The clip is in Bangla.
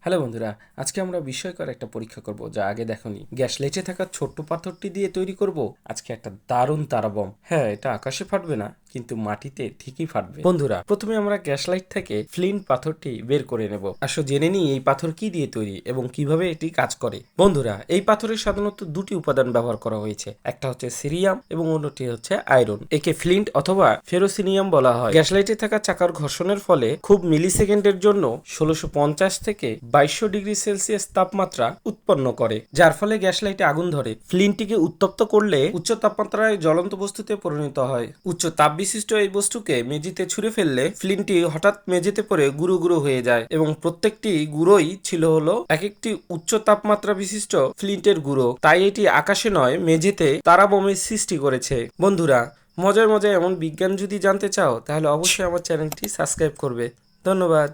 হ্যালো বন্ধুরা, আজকে আমরা বিস্ময়কর একটা পরীক্ষা করব যা আগে দেখোনি। গ্যাস লাইটে থাকা ছোট্ট পাথরটি দিয়ে তৈরি করব আজকে একটা দারুণ তারা বম। হ্যাঁ, এটা আকাশে ফাটবে না, কিন্তু মাটিতে ঠিকই ফাটবে। বন্ধুরা, প্রথমে আমরা গ্যাস লাইট থেকে ফ্লিন্ট পাথরটি বের করে নেব। আসো জেনে নিই এই পাথর কি দিয়ে তৈরি এবং কিভাবে এটি কাজ করে। বন্ধুরা, এই পাথরের সাধারণত দুটি উপাদান ব্যবহার করা হয়েছে। একটা হচ্ছে সিরিয়াম এবং অন্যটি হচ্ছে আয়রন। একে ফ্লিন্ট অথবা ফেরোসিনিয়াম বলা হয়। গ্যাস লাইটে থাকা চাকার ঘর্ষণের ফলে খুব মিলি সেকেন্ডের জন্য 1650 থেকে 2200 ডিগ্রি সেলসিয়াস তাপমাত্রা উৎপন্ন করে, যার ফলে গ্যাস লাইটে আগুন ধরে। ফ্লিন্টটিকে উত্তপ্ত করলে উচ্চ তাপমাত্রায় জ্বলন্ত বস্তুতে পরিণত হয়। উচ্চ তাপ বিশিষ্ট এই বস্তুকে মেঝেতে ছুঁড়ে ফেললে ফ্লিন্টটি হঠাৎ মেঝেতে পড়ে গুঁড়ো গুঁড়ো হয়ে যায় এবং প্রত্যেকটি গুঁড়োই ছিল হলো এক একটি উচ্চ তাপমাত্রা বিশিষ্ট ফ্লিন্টের গুঁড়ো। তাই এটি আকাশে নয়, মেঝেতে তারা বোমের সৃষ্টি করেছে। বন্ধুরা, মজায় মজায় এমন বিজ্ঞান যদি জানতে চাও তাহলে অবশ্যই আমার চ্যানেলটি সাবস্ক্রাইব করবে। ধন্যবাদ।